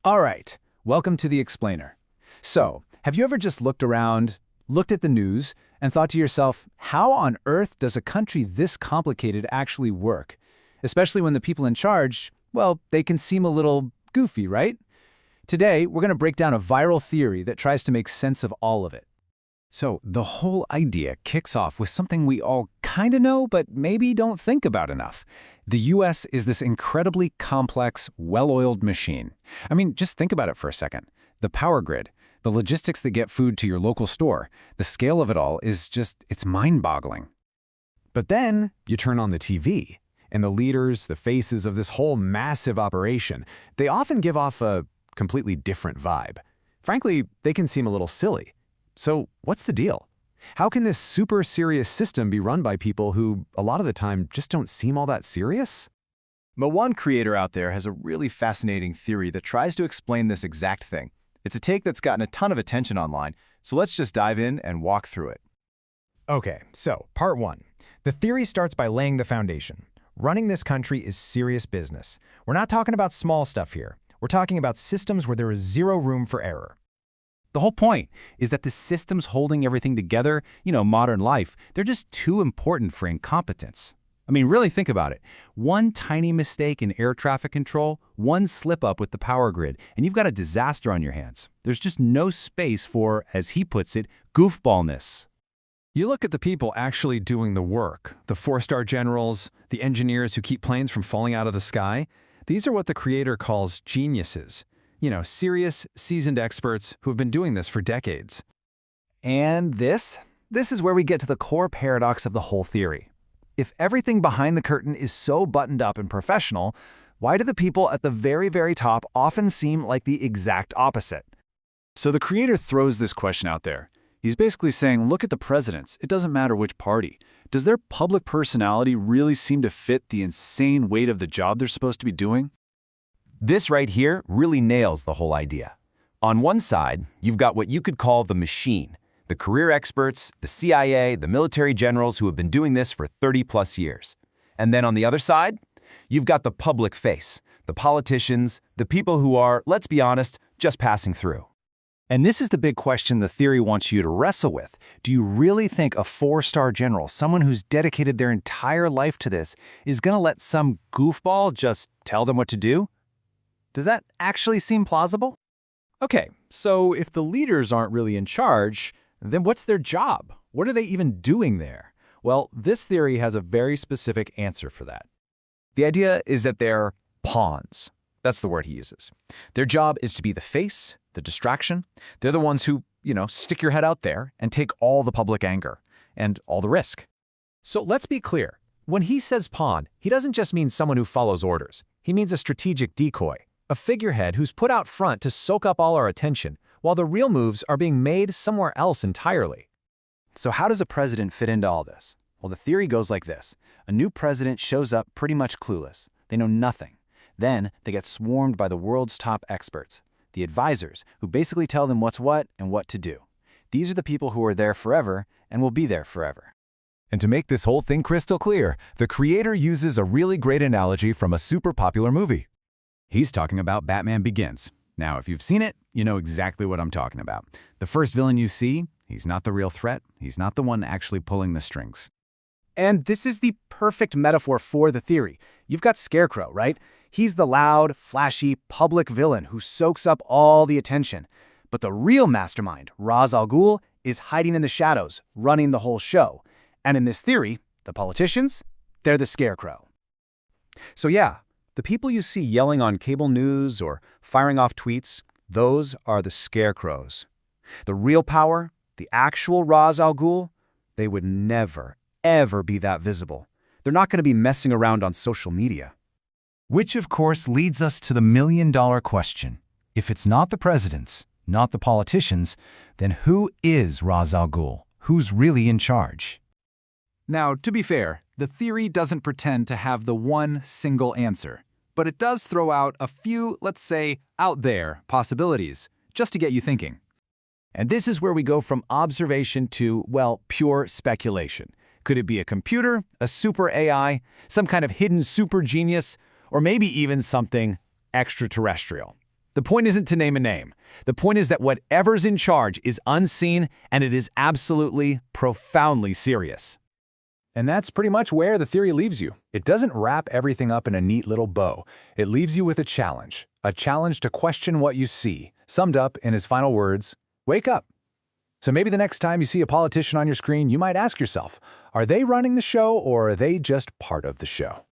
All right, welcome to the Explainer. So, have you ever just looked around, looked at the news, and thought to yourself, how on earth does a country this complicated actually work? Especially when the people in charge, well, they can seem a little goofy, right? Today, we're going to break down a viral theory that tries to make sense of all of it. So, the whole idea kicks off with something we all kind of know, but maybe don't think about enough. The US is this incredibly complex, well-oiled machine. I mean, just think about it for a second. The power grid, the logistics that get food to your local store, the scale of it all is it's mind-boggling. But then, you turn on the TV, and the leaders, the faces of this whole massive operation, they often give off a completely different vibe. Frankly, they can seem a little silly. So, what's the deal? How can this super serious system be run by people who, a lot of the time, just don't seem all that serious? But one creator out there has a really fascinating theory that tries to explain this exact thing. It's a take that's gotten a ton of attention online, so let's just dive in and walk through it. Okay, so part one. The theory starts by laying the foundation. Running this country is serious business. We're not talking about small stuff here. We're talking about systems where there is zero room for error. The whole point is that the systems holding everything together, modern life, they're just too important for incompetence. I mean, really think about it. One tiny mistake in air traffic control, one slip-up with the power grid, and you've got a disaster on your hands. There's just no space for, as he puts it, goofballness. You look at the people actually doing the work, the four-star generals, the engineers who keep planes from falling out of the sky. These are what the creator calls geniuses. Serious, seasoned experts who have been doing this for decades. And this is where we get to the core paradox of the whole theory. If everything behind the curtain is so buttoned up and professional, why do the people at the very, very top often seem like the exact opposite? So the creator throws this question out there. He's basically saying, look at the presidents. It doesn't matter which party. Does their public personality really seem to fit the insane weight of the job they're supposed to be doing? This right here really nails the whole idea. On one side, you've got what you could call the machine, the career experts, the CIA, the military generals who have been doing this for 30-plus years. And then on the other side, you've got the public face, the politicians, the people who are, let's be honest, just passing through. And this is the big question the theory wants you to wrestle with. Do you really think a four-star general, someone who's dedicated their entire life to this, is going to let some goofball just tell them what to do? Does that actually seem plausible? Okay, so if the leaders aren't really in charge, then what's their job? What are they even doing there? Well, this theory has a very specific answer for that. The idea is that they're pawns. That's the word he uses. Their job is to be the face, the distraction. They're the ones who, stick your head out there and take all the public anger and all the risk. So let's be clear. When he says pawn, he doesn't just mean someone who follows orders. He means a strategic decoy, a figurehead who's put out front to soak up all our attention, while the real moves are being made somewhere else entirely. So how does a president fit into all this? Well, the theory goes like this. A new president shows up pretty much clueless. They know nothing. Then they get swarmed by the world's top experts, the advisors, who basically tell them what's what and what to do. These are the people who are there forever and will be there forever. And to make this whole thing crystal clear, the creator uses a really great analogy from a super popular movie. He's talking about Batman Begins. Now, if you've seen it, you know exactly what I'm talking about. The first villain you see, he's not the real threat. He's not the one actually pulling the strings. And this is the perfect metaphor for the theory. You've got Scarecrow, right? He's the loud, flashy, public villain who soaks up all the attention. But the real mastermind, Ra's al Ghul, is hiding in the shadows, running the whole show. And in this theory, the politicians, they're the Scarecrow. So yeah, the people you see yelling on cable news or firing off tweets, those are the scarecrows. The real power, the actual Ra's al Ghul, they would never, ever be that visible. They're not going to be messing around on social media. Which, of course, leads us to the million-dollar question. If it's not the presidents, not the politicians, then who is Ra's al Ghul? Who's really in charge? Now, to be fair, the theory doesn't pretend to have the one single answer, but it does throw out a few, let's say, out there possibilities, just to get you thinking. And this is where we go from observation to, well, pure speculation. Could it be a computer, a super AI, some kind of hidden super genius, or maybe even something extraterrestrial? The point isn't to name a name. The point is that whatever's in charge is unseen and it is absolutely, profoundly serious. And that's pretty much where the theory leaves you. It doesn't wrap everything up in a neat little bow. It leaves you with a challenge to question what you see, summed up in his final words, wake up. So maybe the next time you see a politician on your screen, you might ask yourself, are they running the show or are they just part of the show?